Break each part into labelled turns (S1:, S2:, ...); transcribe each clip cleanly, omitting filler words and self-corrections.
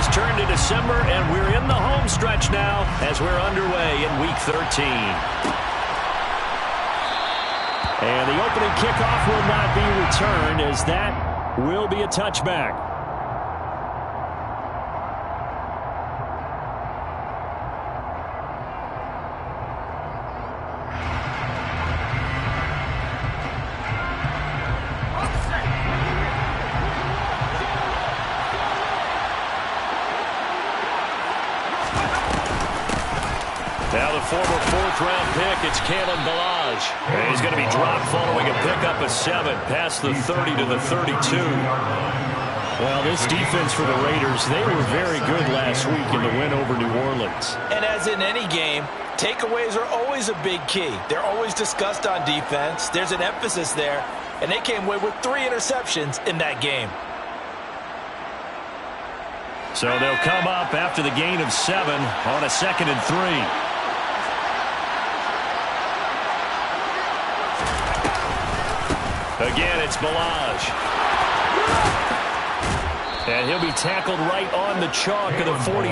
S1: has turned to December, and we're in the home stretch now as we're underway in Week 13. And the opening kickoff will not be returned, as that will be a touchback. Now the former fourth-round pick, it's Kalen Ballage. And he's going to be dropped following a pickup of 7 past the 30 to the 32. Well, this defense for the Raiders, they were very good last week in the win over New Orleans.
S2: And as in any game, takeaways are always a big key. They're always discussed on defense. There's an emphasis there, and they came away with 3 interceptions in that game.
S1: So they'll come up after the gain of 7 on a 2nd and 3. Again, it's Ballage. And he'll be tackled right on the chalk of the 45.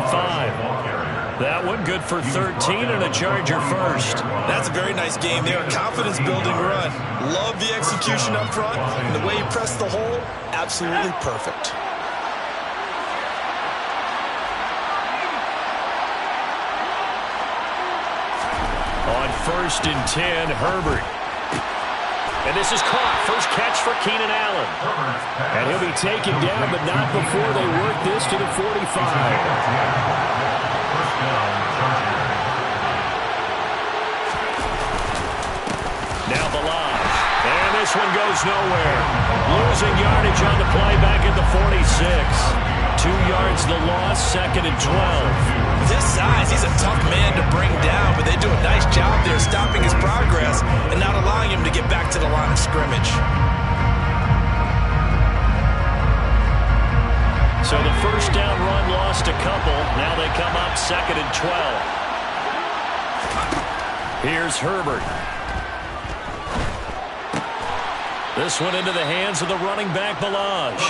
S1: That one good for 13 and a Charger first.
S2: That's a very nice game there. Confidence-building run. Love the execution up front. And the way he pressed the hole, absolutely perfect.
S1: On 1st and 10, Herbert. And this is caught. First catch for Keenan Allen. And he'll be taken down, but not before they work this to the 45. Now Ballage. And this one goes nowhere. Losing yardage on the play back at the 46. 2 yards the loss, 2nd and 12.
S2: This size, he's a tough man to bring down, but they do a nice job there stopping his progress and not allowing him to get back to the line of scrimmage.
S1: So the first down run lost a couple. Now they come up 2nd and 12. Here's Herbert. This one into the hands of the running back, Ballage.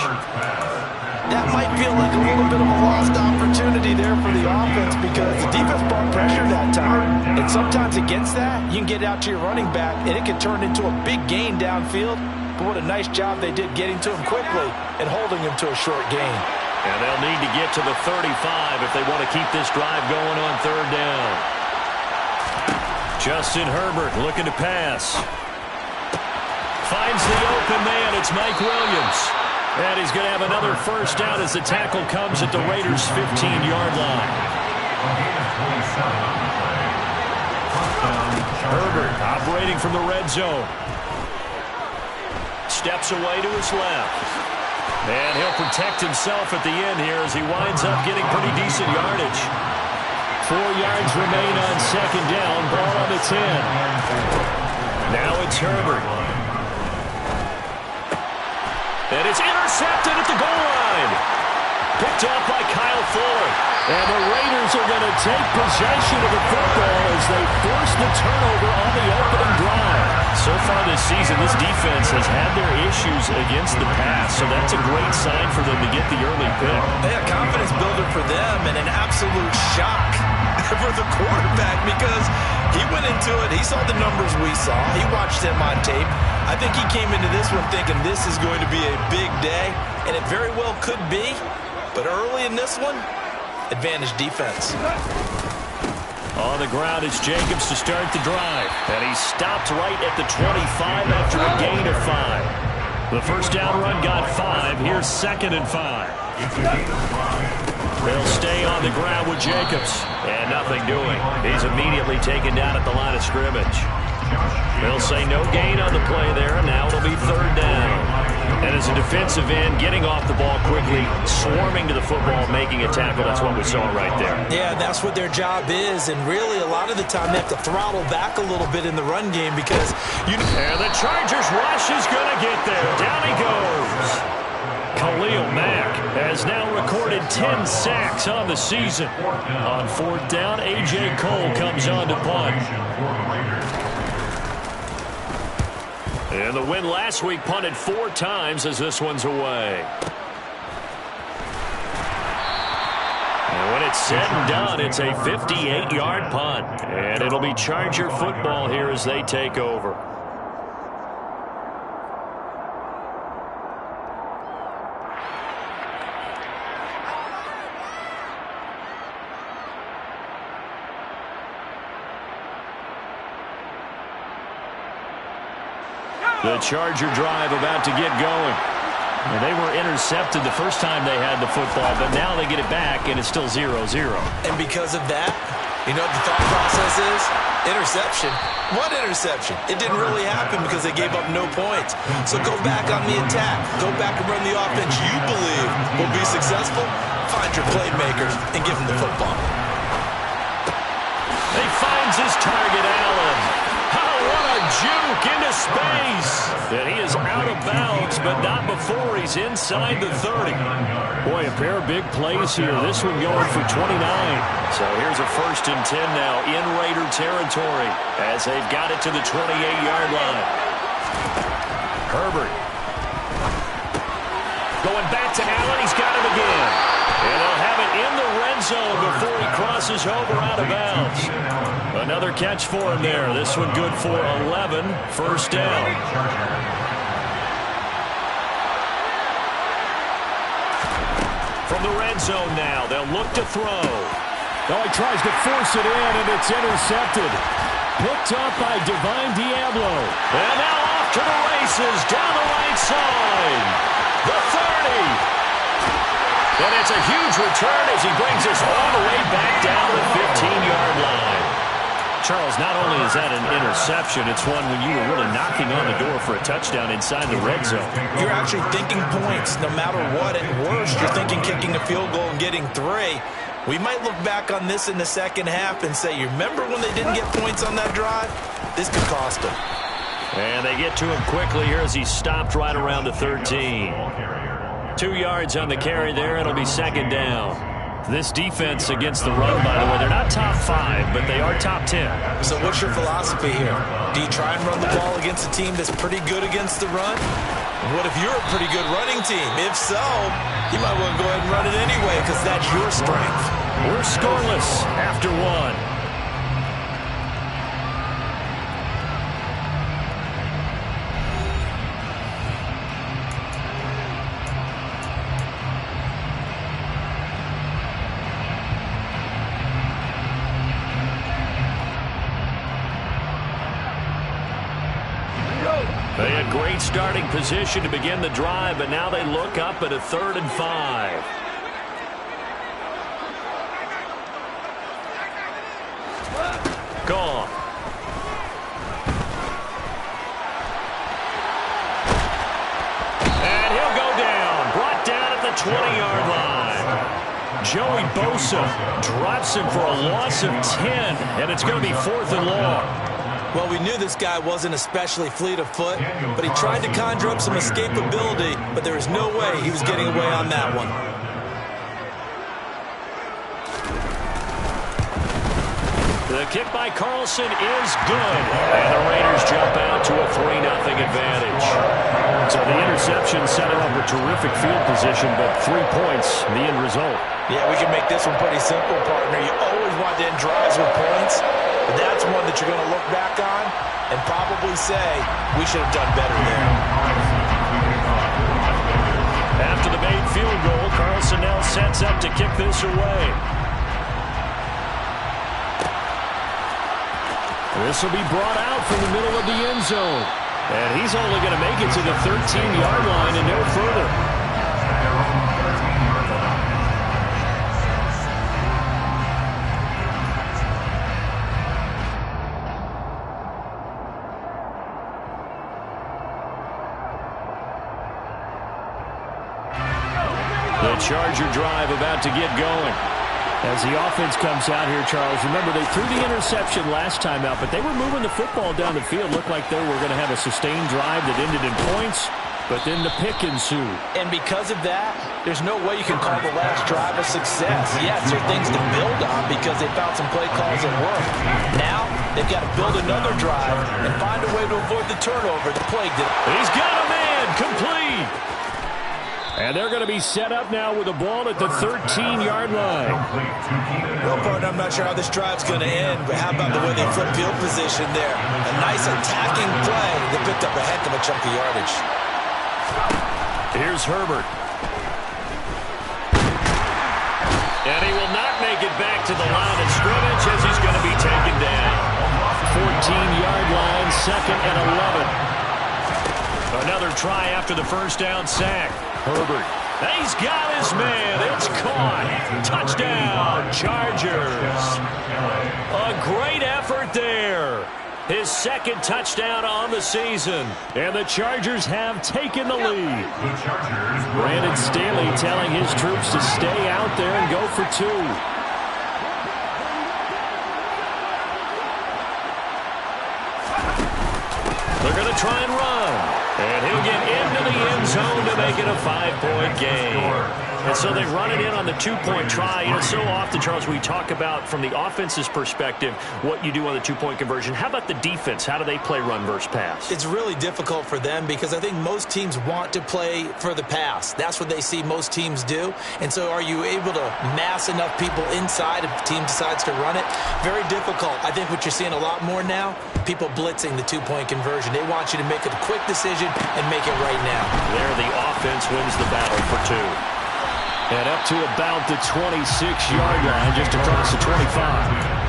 S2: That might feel like a little bit of a lost opportunity there for the offense because the defense brought pressure that time. And sometimes against that, you can get out to your running back, and it can turn into a big gain downfield. But what a nice job they did getting to him quickly and holding him to a short gain.
S1: And they'll need to get to the 35 if they want to keep this drive going on 3rd down. Justin Herbert looking to pass. Finds the open man. It's Mike Williams. And he's going to have another first down as the tackle comes at the Raiders' 15-yard line. Herbert operating from the red zone. Steps away to his left. And he'll protect himself at the end here as he winds up getting pretty decent yardage. 4 yards remain on 2nd down. Ball on the 10. Now it's Herbert. And it's intercepted at the goal line. Picked off by Kyle Fuller. And the Raiders are going to take possession of the football as they force the turnover on the opening drive. So far this season, this defense has had their issues against the pass, so that's a great sign for them to get the early pick.
S2: Yeah, confidence builder for them and an absolute shock for the quarterback because he went into it. He saw the numbers we saw. He watched them on tape. I think he came into this one thinking this is going to be a big day, and it very well could be. But early in this one, advantage defense.
S1: On the ground, it's Jacobs to start the drive. And he stopped right at the 25 after a gain of 5. The first down run got 5. Here's 2nd and 5. They'll stay on the ground with Jacobs. And nothing doing. He's immediately taken down at the line of scrimmage. They'll say no gain on the play there, and now it'll be 3rd down. And as a defensive end, getting off the ball quickly, swarming to the football, making a tackle, that's what we saw right there.
S2: Yeah, that's what their job is, and really a lot of the time they have to throttle back a little bit in the run game because
S1: And the Chargers rush is going to get there. Down he goes. Khalil Mack has now recorded 10 sacks on the season. On 4th down, A.J. Cole comes on to punt. And the win last week punted 4 times as this one's away. And when it's said and done, it's a 58-yard punt. And it'll be Charger football here as they take over. The Charger drive about to get going. And they were intercepted the first time they had the football, but now they get it back, and it's still 0-0.
S2: And because of that, you know what the thought process is? Interception. What interception? It didn't really happen because they gave up no points. So go back on the attack. Go back and run the offense you believe will be successful. Find your playmakers and give them the football.
S1: He finds his target, Allen. What a juke into space. And he is out of bounds, but not before he's inside the 30. Boy, a pair of big plays here. This one going for 29. So here's a 1st and 10 now in Raider territory as they've got it to the 28-yard line. Herbert. Going back to Allen. He's got it again. And they'll have it in the red zone before he crosses over out of bounds. Another catch for him there. This one good for 11. 1st down. From the red zone now, they'll look to throw. Oh, he tries to force it in, and it's intercepted. Picked up by Divine Diablo. And now off to the races down the right side. The 30. And it's a huge return as he brings us all the way back down to the 15-yard line. Charles, not only is that an interception, it's one when you were really knocking on the door for a touchdown inside the red zone.
S2: You're actually thinking points no matter what. At worst, you're thinking kicking a field goal and getting 3. We might look back on this in the second half and say, you remember when they didn't get points on that drive? This could cost them.
S1: And they get to him quickly here as he stopped right around the 13. 2 yards on the carry there. It'll be 2nd down. This defense against the run, by the way, they're not top 5, but they are top 10.
S2: So what's your philosophy here? Do you try and run the ball against a team that's pretty good against the run? What if you're a pretty good running team? If so, you might want to go ahead and run it anyway because that's your strength.
S1: We're scoreless after 1. They had great starting position to begin the drive, but now they look up at a 3rd and 5. Gone. And he'll go down. Brought down at the 20-yard line. Joey Bosa drops him for a loss of 10, and it's going to be 4th and long.
S2: Well, we knew this guy wasn't especially fleet of foot, but he tried to conjure up some escapability, but there was no way he was getting away on that one.
S1: The kick by Carlson is good, and the Raiders jump out to a 3-0 advantage. So the interception set him up a terrific field position, but 3 points, the end result.
S2: Yeah, we can make this one pretty simple, partner. You always want to end drives with points. But that's one that you're going to look back on and probably say, we should have done better there.
S1: After the made field goal, Carlson now sets up to kick this away. This will be brought out from the middle of the end zone. And he's only going to make it to the 13-yard line and no further. The Charger drive about to get going. As the offense comes out here, Charles, remember they threw the interception last time out, but they were moving the football down the field. Looked like they were going to have a sustained drive that ended in points, but then the pick ensued.
S2: And because of that, there's no way you can call the last drive a success. Yes, there are things to build on because they found some play calls that work. Now, they've got to build another drive and find a way to avoid the turnover that plagued it.
S1: He's got a man, complete. And they're going to be set up now with the ball at the 13-yard line.
S2: Well, partner, I'm not sure how this drive's going to end, but how about the way they flip field position there? A nice attacking play. They picked up a heck of a chunk of yardage.
S1: Here's Herbert. And he will not make it back to the line of scrimmage as he's going to be taken down. 14-yard line, 2nd and 11. Another try after the first down sack. Herbert. He's got his man. It's caught. Touchdown, Chargers. A great effort there. His 2nd touchdown on the season. And the Chargers have taken the lead. Brandon Staley telling his troops to stay out there and go for 2. They're going to try and run. And he'll get into the end zone to make it a 5-point game. And so they run it in on the 2-point try. You know, so often, Charles, we talk about from the offense's perspective what you do on the 2-point conversion. How about the defense? How do they play run versus pass?
S2: It's really difficult for them because I think most teams want to play for the pass. That's what they see most teams do. And so are you able to mass enough people inside if the team decides to run it? Very difficult. I think what you're seeing a lot more now, people blitzing the 2-point conversion. They want you to make a quick decision and make it right now.
S1: There the offense wins the battle for 2. And up to about the 26-yard line, just across the 25.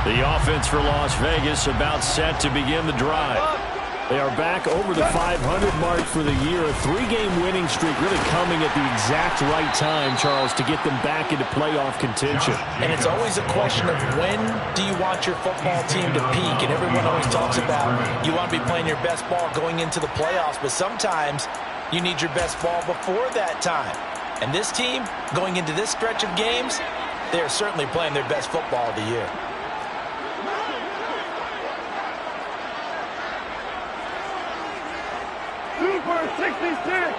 S1: The offense for Las Vegas about set to begin the drive. They are back over the 500 mark for the year. A 3-game winning streak really coming at the exact right time, Charles, to get them back into playoff contention.
S2: And it's always a question of when do you want your football team to peak? And everyone always talks about you want to be playing your best ball going into the playoffs, but sometimes you need your best ball before that time. And this team, going into this stretch of games, they are certainly playing their best football of the year.
S3: Super 66.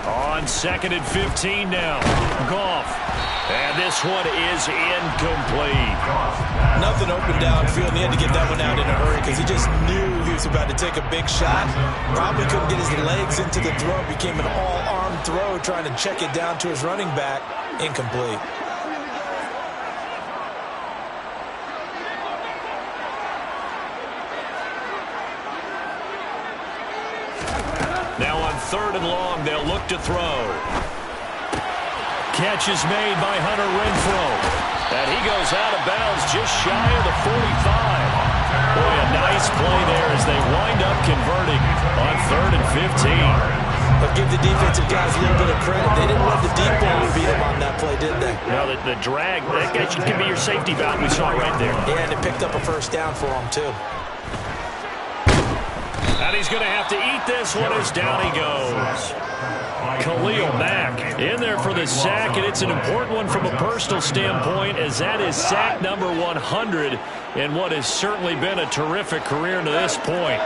S1: On 2nd and 15 now. Goff. And this one is incomplete.
S2: Nothing open downfield. He had to get that one out in a hurry because he just knew he was about to take a big shot. Probably couldn't get his legs into the throw. Became an all-arm throw trying to check it down to his running back. Incomplete.
S1: Now on 3rd and long, they'll look to throw. Catch is made by Hunter Renfrow. And he goes out of bounds just shy of the 45. Boy, a nice play there as they wind up converting on 3rd and 15.
S2: But give the defensive guys a little bit of credit. They didn't let the deep ball beat them on that play, did they?
S1: No, the drag, that can be your safety valve we saw right there.
S2: Yeah, and it picked up a first down for them, too.
S1: And he's going to have to eat this one as down he goes. Khalil Mack in there for the sack, and it's an important one from a personal standpoint as that is sack number 100 in what has certainly been a terrific career to this point.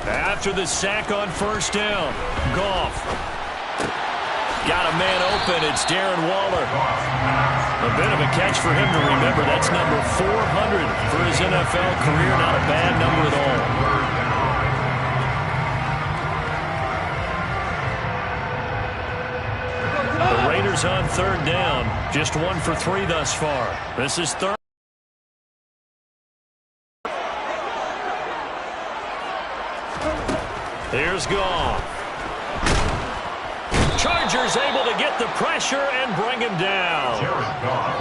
S1: After the sack on 1st down, Goff. Got a man open. It's Darren Waller. A bit of a catch for him to remember. That's number 400 for his NFL career. Not a bad number at all. The Raiders on 3rd down. Just 1 for 3 thus far. This is 3rd. Here's Goff. Chargers able to get the pressure and bring him down.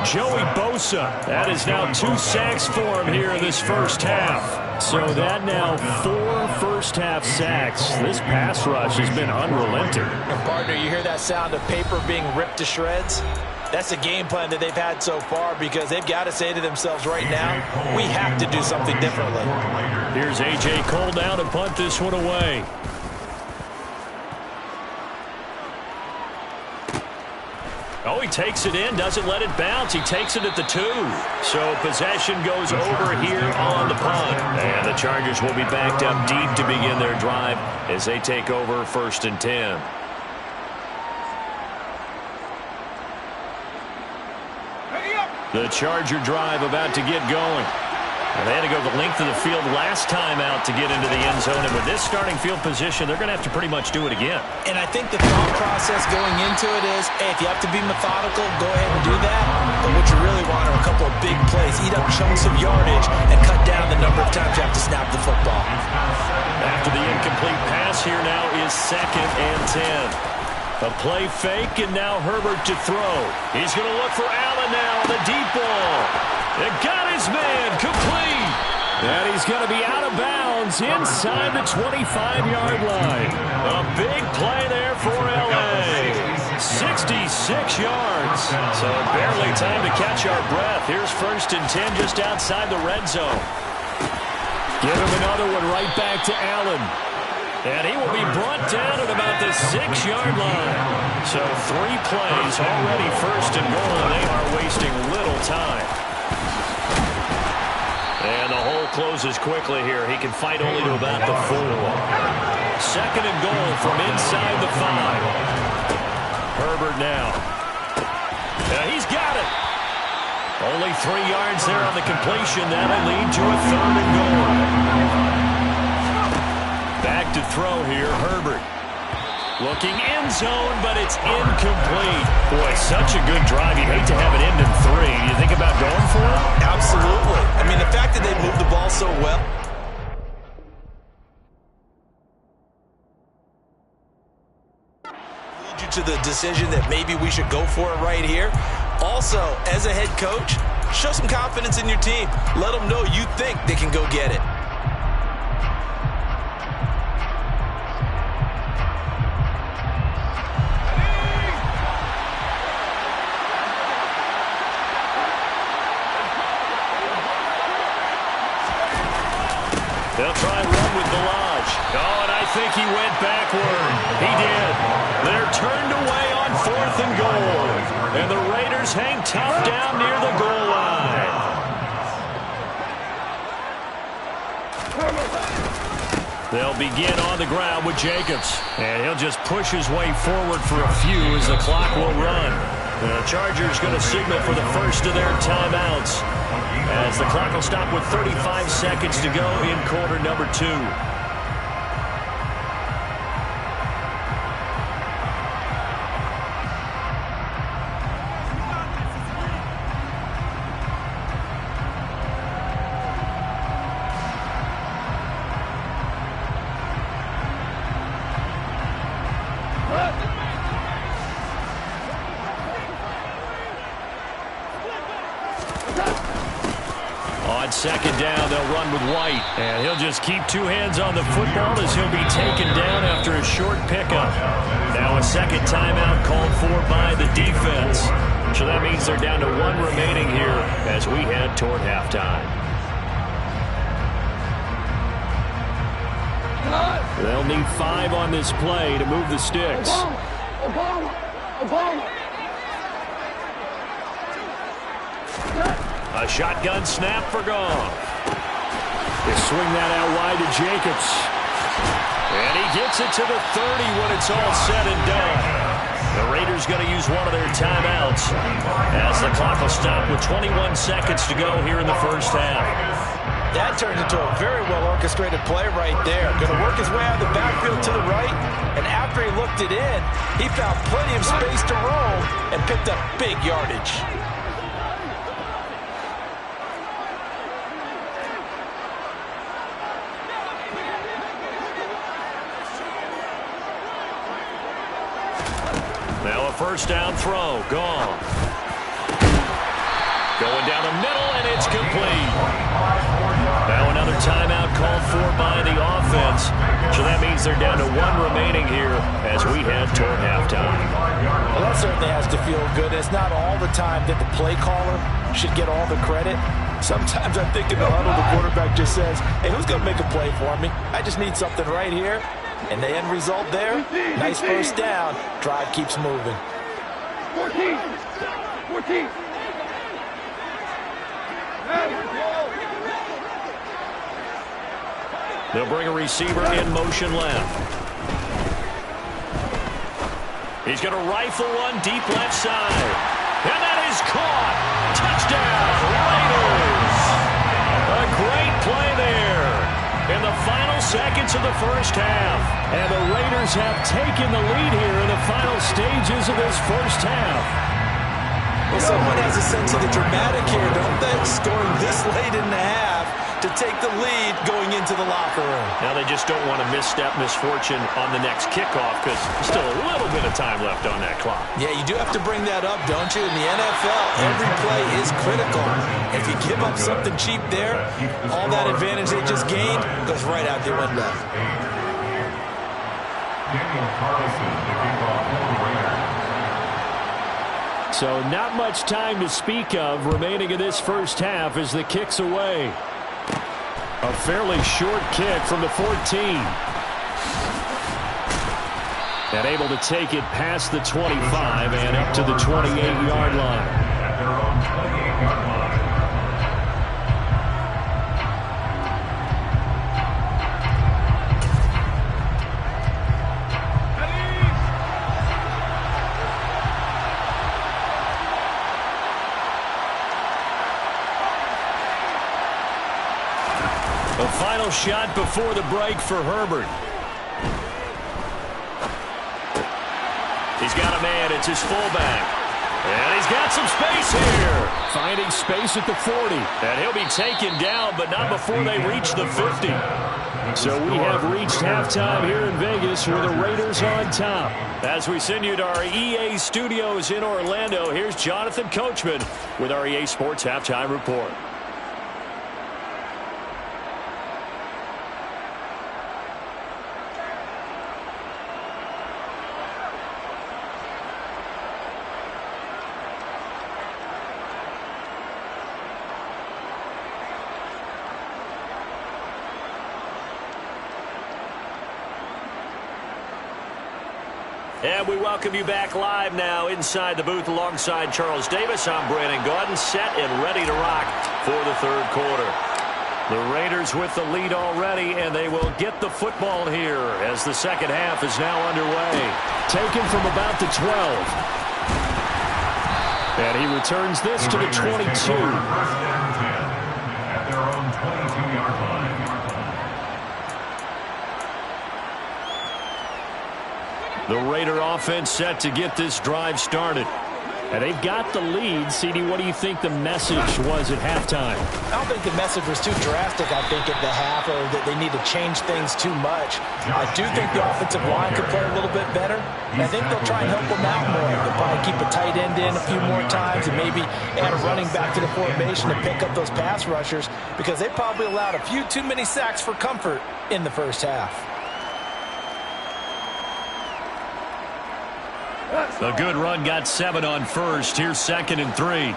S1: Joey Bosa. That is now 2 sacks for him here in this first half. So that now 4 first-half sacks. This pass rush has been unrelenting.
S2: And partner, you hear that sound of paper being ripped to shreds? That's the game plan that they've had so far because they've got to say to themselves right now, we have to do something differently.
S1: Here's A.J. Cole down to punt this one away. Oh, he takes it in, doesn't let it bounce. He takes it at the 2. So possession goes over here on the punt. And the Chargers will be backed up deep to begin their drive as they take over 1st and 10. The Charger drive about to get going. And they had to go the length of the field last time out to get into the end zone. And with this starting field position, they're going to have to pretty much do it again.
S2: And I think the thought process going into it is, hey, if you have to be methodical, go ahead and do that. But what you really want are a couple of big plays, eat up chunks of yardage, and cut down the number of times you have to snap the football.
S1: After the incomplete pass, here now is 2nd and 10. A play fake, and now Herbert to throw. He's going to look for Allen now, the deep ball. It got his man complete. And he's going to be out of bounds inside the 25-yard line. A big play there for L.A. 66 yards. So barely time to catch our breath. Here's 1st and 10 just outside the red zone. Give him another one right back to Allen. And he will be brought down at about the 6-yard line. So 3 plays already 1st and goal. They are wasting little time. And the hole closes quickly here. He can fight only to about the 4. 2nd and goal from inside the 5. Herbert now. He's got it. Only 3 yards there on the completion. That'll lead to a 3rd and goal. Back to throw here, Herbert. Looking end zone, but it's incomplete. Boy, such a good drive. You'd hate to have it end in 3. Do you think about going for it?
S2: Absolutely. I mean, the fact that they moved the ball so well. Lead you to the decision that maybe we should go for it right here. Also, as a head coach, show some confidence in your team. Let them know you think they can go get it.
S1: They'll try and run with Balaj. Oh, and I think he went backward. He did. They're turned away on 4th and goal. And the Raiders hang tough down near the goal line. They'll begin on the ground with Jacobs. And he'll just push his way forward for a few as the clock will run. The Chargers going to signal for the first of their timeouts, as the clock will stop with 35 seconds to go in quarter number 2. On 2nd down, they'll run with White. And he'll just keep 2 hands on the football as he'll be taken down after a short pickup. Now a 2nd timeout called for by the defense. So that means they're down to 1 remaining here as we head toward halftime. They'll need 5 on this play to move the sticks. A shotgun snap for Goff. They swing that out wide to Jacobs. And he gets it to the 30 when it's all said and done. The Raiders going to use one of their timeouts as the clock will stop with 21 seconds to go here in the first half.
S2: That turned into a very well-orchestrated play right there. Going to work his way out of the backfield to the right, and after he looked it in, he found plenty of space to roll and picked up big yardage.
S1: Now a first down throw. Gone. Going down the middle, and it's complete. Now another timeout called for by the offense. So that means they're down to 1 remaining here as we head toward halftime.
S2: Well, that certainly has to feel good. It's not all the time that the play caller should get all the credit. Sometimes I think in the huddle, the quarterback just says, hey, who's going to make a play for me? I just need something right here. And the end result there, nice first down. Drive keeps moving.
S3: 14.
S1: They'll bring a receiver in motion left. He's going to rifle one deep left side. And that is caught. Touchdown, Raiders. A great play there in the final seconds of the first half. And the Raiders have taken the lead here in the final stages of this first half.
S2: Well, someone has a sense of the dramatic here, don't they? Scoring this late in the half to take the lead going into the locker room.
S1: Now they just don't want to misstep misfortune on the next kickoff because there's still a little bit of time left on that clock.
S2: Yeah, you do have to bring that up, don't you? In the NFL, every play is critical. If you give up something cheap there, all that advantage they just gained goes right out the window.
S1: So not much time to speak of remaining in this first half as the kick's away. A fairly short kick from the 14. And able to take it past the 25 and up to the 28-yard line. The final shot before the break for Herbert. He's got a man. It's his fullback. And he's got some space here. Finding space at the 40. And he'll be taken down, but not before they reach the 50. So we have reached halftime here in Vegas with the Raiders on top. As we send you to our EA studios in Orlando, here's Jonathan Coachman with our EA Sports Halftime Report. And we welcome you back live now inside the booth alongside Charles Davis. I'm Brandon Gaudin, set and ready to rock for the third quarter. The Raiders with the lead already, and they will get the football here as the second half is now underway. Taken from about the 12. And he returns this to the 22. At their own 22-yard line. The Raider offense set to get this drive started. And they've got the lead. CD, what do you think the message was at halftime?
S4: I don't think the message was too drastic, I think, at the half, or that they need to change things too much. I do think the offensive line could play a little bit better. And I think they'll try and help them out more. They'll probably keep a tight end in a few more times and maybe add a running back to the formation to pick up those pass rushers because they probably allowed a few too many sacks for comfort in the first half.
S1: A good run got 7 on first. Here's 2nd and 3.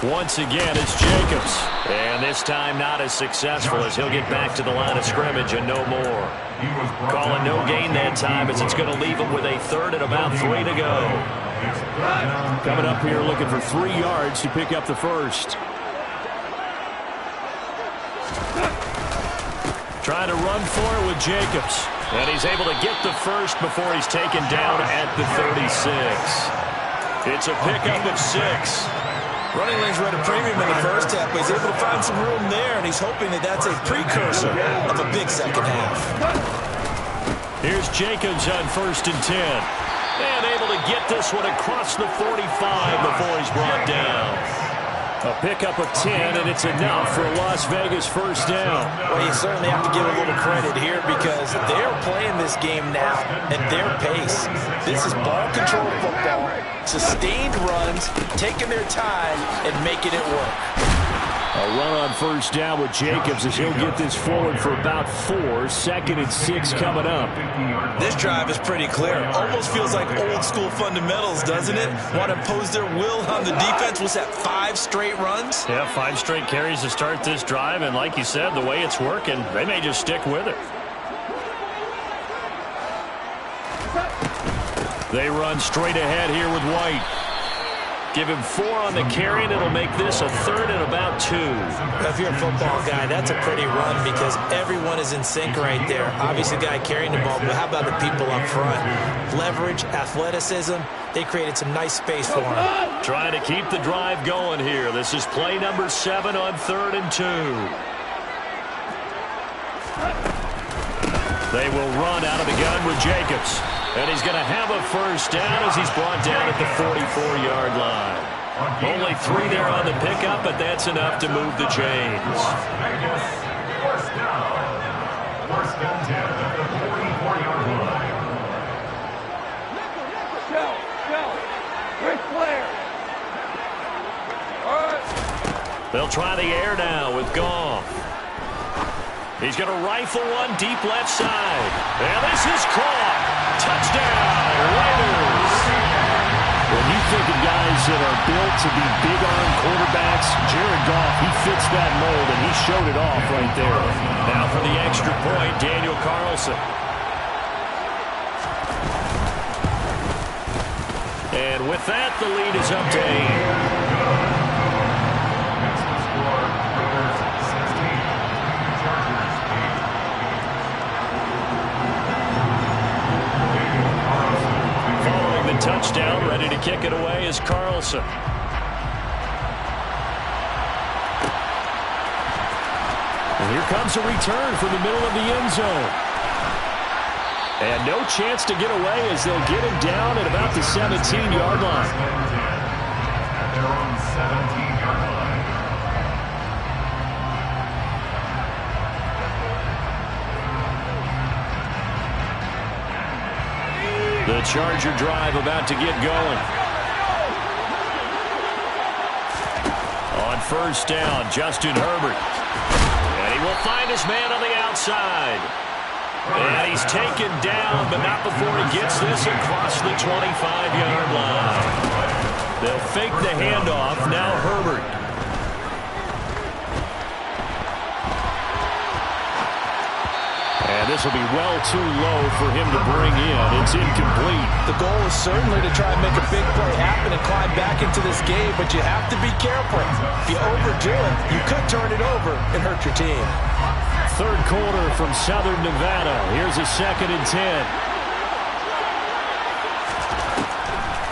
S1: Once again, it's Jacobs. And this time not as successful as he'll get back to the line of scrimmage and no more. Calling no gain that time as it's going to leave him with a 3rd and about 3 to go. Coming up here looking for 3 yards to pick up the first. Trying to run for it with Jacobs. And he's able to get the first before he's taken down at the 36. It's a pickup of 6.
S2: Running lanes were at a premium in the first half, but he's able to find some room there, and he's hoping that that's a precursor of a big second half.
S1: Here's Jacobs on 1st and 10. And able to get this one across the 45 before he's brought down. A pickup of 10, and it's enough for a Las Vegas first down.
S4: Well, you certainly have to give a little credit here because they're playing this game now at their pace. This is ball control football, sustained runs, taking their time, and making it work.
S1: A run on first down with Jacobs as he'll get this forward for about 4. 2nd and 6 coming up.
S2: This drive is pretty clear. Almost feels like old school fundamentals, doesn't it? Want to impose their will on the defense. Was that 5 straight runs?
S1: Yeah, 5 straight carries to start this drive. And like you said, the way it's working, they may just stick with it. They run straight ahead here with White. Give him 4 on the carry, and it'll make this a 3rd and about 2.
S4: If you're a football guy, that's a pretty run because everyone is in sync right there. Obviously, the guy carrying the ball, but how about the people up front? Leverage, athleticism, they created some nice space for him.
S1: Trying to keep the drive going here. This is play number 7 on 3rd and 2. They will run out of the gun with Jacobs. And he's going to have a first down as he's brought down at the 44-yard line. Only 3 there on the pickup, but that's enough to move the chains.
S3: First down. First and 10 at the 44-yard line. Go. Great player. All right.
S1: They'll try the air now with Goff. He's going to rifle one deep left side. And this is caught. Touchdown, Raiders.
S5: When you think of guys that are built to be big-arm quarterbacks, Jared Goff, he fits that mold, and he showed it off right there.
S1: Now for the extra point, Daniel Carlson. And with that, the lead is up to 8. Touchdown, ready to kick it away is Carlson. And here comes a return from the middle of the end zone. And no chance to get away as they'll get him down at about the 17-yard line.
S3: At their own 17-yard line.
S1: The Charger drive about to get going. On first down, Justin Herbert. And he will find his man on the outside. And he's taken down, but not before he gets this across the 25-yard line. They'll fake the handoff. Now Herbert. And this will be well too low for him to bring in. It's incomplete.
S4: The goal is certainly to try and make a big play happen and climb back into this game, but you have to be careful. If you overdo it, you could turn it over and hurt your team.
S1: Third quarter from Southern Nevada. Here's a 2nd and 10.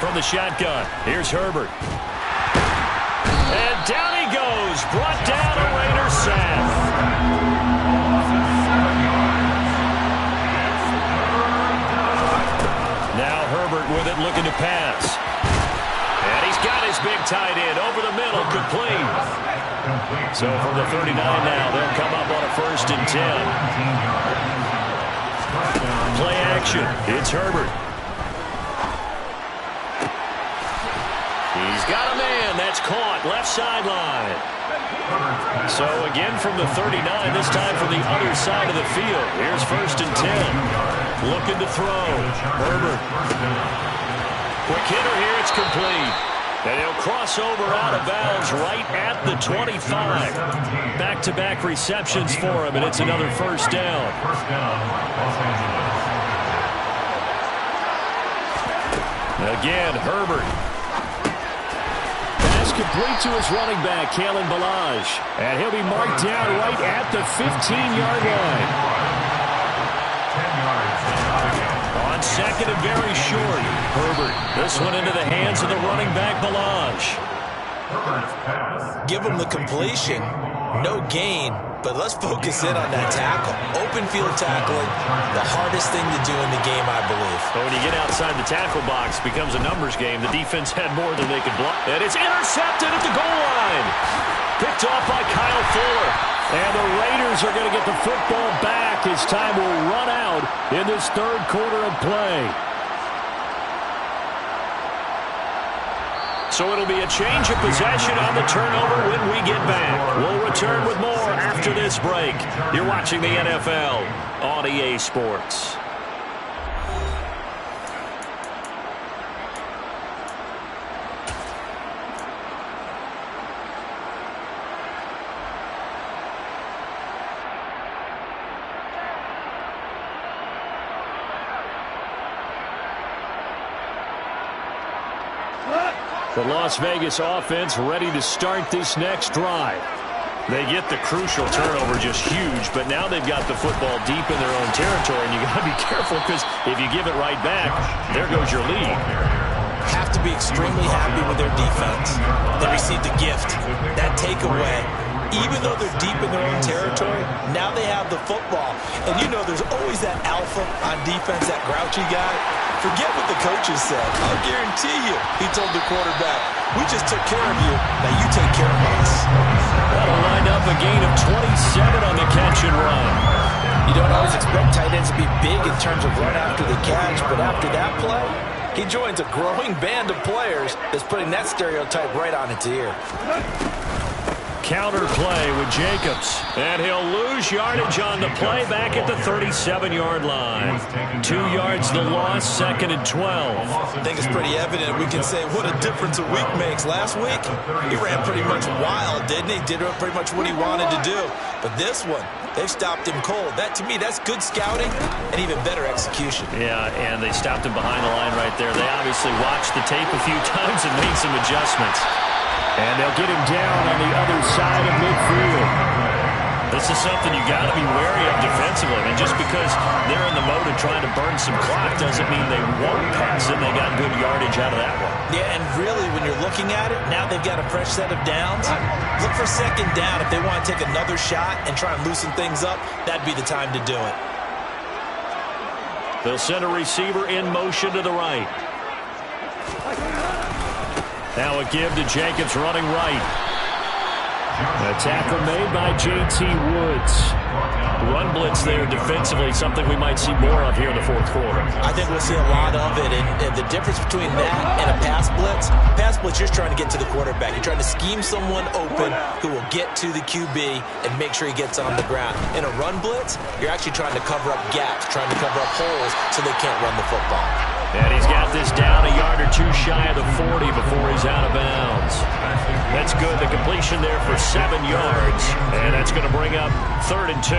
S1: From the shotgun, here's Herbert. And down he goes. Brought down a Raider sack. Now Herbert with it, looking to pass. And he's got his big tight end over the middle, complete. So from the 39 now, they'll come up on a 1st and 10. Play action. It's Herbert. He's got a man. That's caught. Left sideline. So again from the 39, this time from the other side of the field. Here's 1st and 10. Looking to throw. Herbert. Quick hitter here. It's complete. And he'll cross over out of bounds right at the 25. Back-to-back receptions for him, and it's another 1st down. Again, Herbert. Pass complete to his running back, Kalen Ballage. And he'll be marked down right at the 15-yard line. On 2nd and very short, Herbert. This one into the hands of the running back, Ballage.
S2: Give him the completion. No gain, but let's focus in on that tackle. Open field tackling, the hardest thing to do in the game, I believe.
S1: But when you get outside the tackle box, it becomes a numbers game. The defense had more than they could block. And it's intercepted at the goal line. Picked off by Kyle Fuller. And the Raiders are going to get the football back as time will run out in this 3rd quarter of play. So it'll be a change of possession on the turnover when we get back. We'll return with more after this break. You're watching the NFL on EA Sports. The Las Vegas offense ready to start this next drive. They get the crucial turnover, just huge, but now they've got the football deep in their own territory, and you got to be careful because if you give it right back, there goes your lead.
S2: Have to be extremely happy with their defense. They received a gift. That takeaway, even though they're deep in their own territory, now they have the football. And you know there's always that alpha on defense, that grouchy guy. Forget what the coaches said. I'll guarantee you, he told the quarterback, we just took care of you, now you take care of us.
S1: That'll line up a gain of 27 on the catch and run.
S4: You don't always expect tight ends to be big in terms of run after the catch, but after that play, he joins a growing band of players that's putting that stereotype right on its ear.
S1: Counter play with Jacobs. And he'll lose yardage on the play back at the 37-yard line. 2 yards the loss, 2nd and 12.
S2: I think it's pretty evident. We can say what a difference a week makes. Last week, he ran pretty much wild, didn't he? Did pretty much what he wanted to do. But this one, they've stopped him cold. That, to me, that's good scouting and even better execution.
S1: Yeah, and they stopped him behind the line right there. They obviously watched the tape a few times and made some adjustments. And they'll get him down on the other side of midfield. This is something you got to be wary of defensively. And just because they're in the mode of trying to burn some clock doesn't mean they won't pass it. They got good yardage out of that one.
S2: Yeah, and really, when you're looking at it, now they've got a fresh set of downs. Look for 2nd down. If they want to take another shot and try and loosen things up, that'd be the time to do it.
S1: They'll send a receiver in motion to the right. Now a give to Jacobs running right. A tackle made by J.T. Woods. Run blitz there defensively, something we might see more of here in the 4th quarter.
S2: I think we'll see a lot of it, and the difference between that and a pass blitz, you're trying to get to the quarterback. You're trying to scheme someone open who will get to the QB and make sure he gets on the ground. In a run blitz, you're actually trying to cover up gaps, trying to cover up holes so they can't run the football.
S1: And he's got this down a yard or 2 shy of the 40 before he's out of bounds. That's good. The completion there for 7 yards. And that's going to bring up 3rd and 2.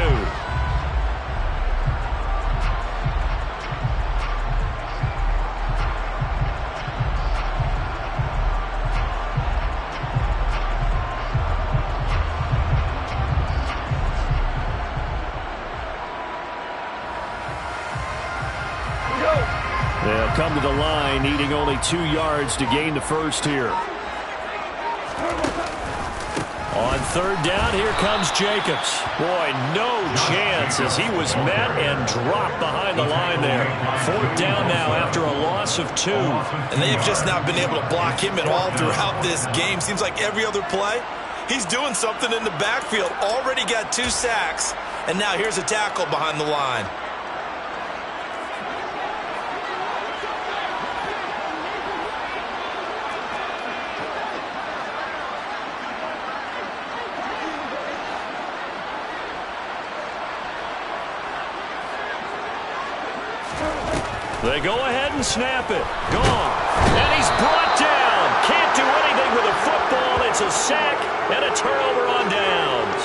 S1: They'll come to the line, needing only 2 yards to gain the first here. On 3rd down, here comes Jacobs. Boy, no chance as he was met and dropped behind the line there. 4th down now after a loss of 2.
S2: And they've just not been able to block him at all throughout this game. Seems like every other play, he's doing something in the backfield. Already got 2 sacks, and now here's a tackle behind the line.
S1: They go ahead and snap it. Gone. And he's brought down. Can't do anything with a football. It's a sack and a turnover on downs.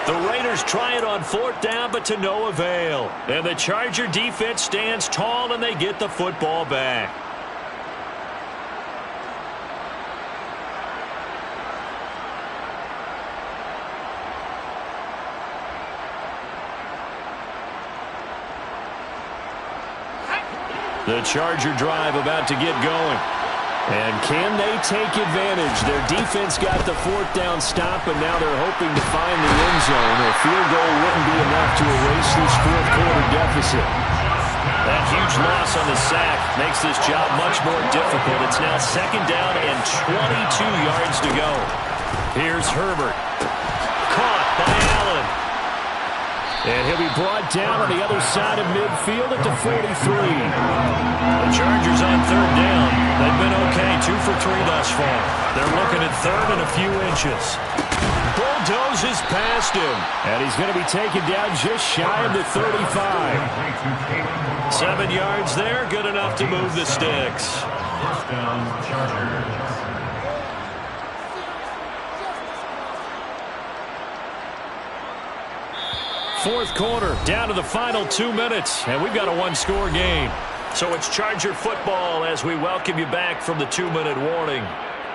S1: The Raiders try it on 4th down, but to no avail. And the Charger defense stands tall, and they get the football back. The Charger drive about to get going. And can they take advantage? Their defense got the 4th down stop, and now they're hoping to find the end zone. A field goal wouldn't be enough to erase this 4th quarter deficit. That huge loss on the sack makes this job much more difficult. It's now 2nd down and 22 yards to go. Here's Herbert. Caught by Allen. And he'll be brought down on the other side of midfield at the 43. The Chargers on 3rd down. They've been okay, 2 for 3 thus far. They're looking at 3rd and a few inches. Bulldozes past him. And he's going to be taken down just shy of the 35. 7 yards there, good enough to move the sticks.
S3: 1st down, Chargers.
S1: 4th quarter, down to the final 2 minutes, and we've got a 1-score game. So it's Charger football as we welcome you back from the 2-minute warning.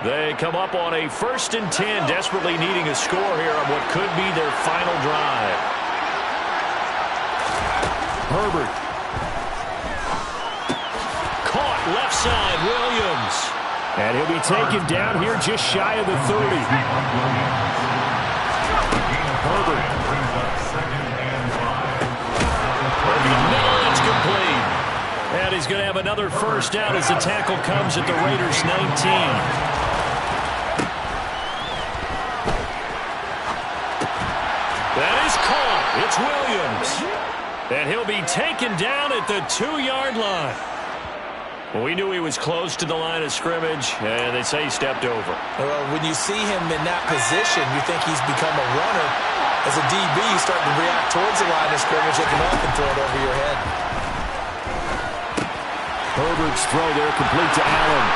S1: They come up on a 1st and 10, desperately needing a score here on what could be their final drive. Herbert. Caught left side, Williams. And he'll be taken down here just shy of the 30. Herbert. It's complete. And he's going to have another first down as the tackle comes at the Raiders' 19. That is caught. It's Williams. And he'll be taken down at the 2-yard line. Well, we knew he was close to the line of scrimmage, and they say he stepped over.
S2: Well, when you see him in that position, you think he's become a runner. As a DB, you start to react towards the line of scrimmage, they can often throw it over your head.
S1: Herbert's throw there complete to Allen.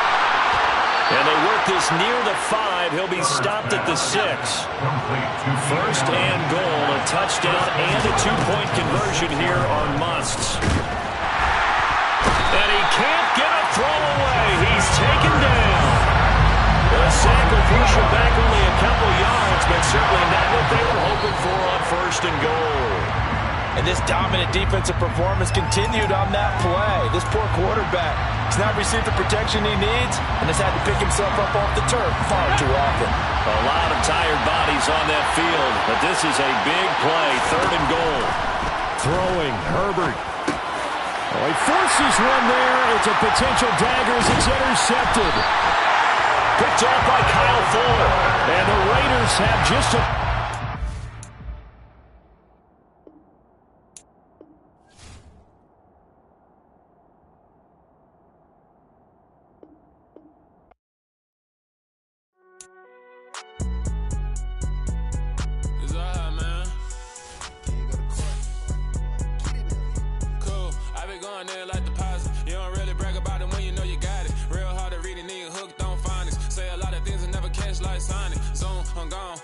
S1: And they work this near the 5. He'll be stopped at the 6. 1st and goal, a touchdown and a 2-point conversion here are musts. And he can't get a throw away. He's taken down. The sack will push him back only a couple yards, but certainly not what they were hoping for on 1st and goal.
S2: And this dominant defensive performance continued on that play. This poor quarterback has not received the protection he needs and has had to pick himself up off the turf far too often.
S1: A lot of tired bodies on that field, but this is a big play, 3rd and goal. Throwing, Herbert. Oh, he forces one there. It's a potential dagger as it's intercepted. Picked off by Kyle Fuller. And the Raiders have just a...
S6: I'm gone.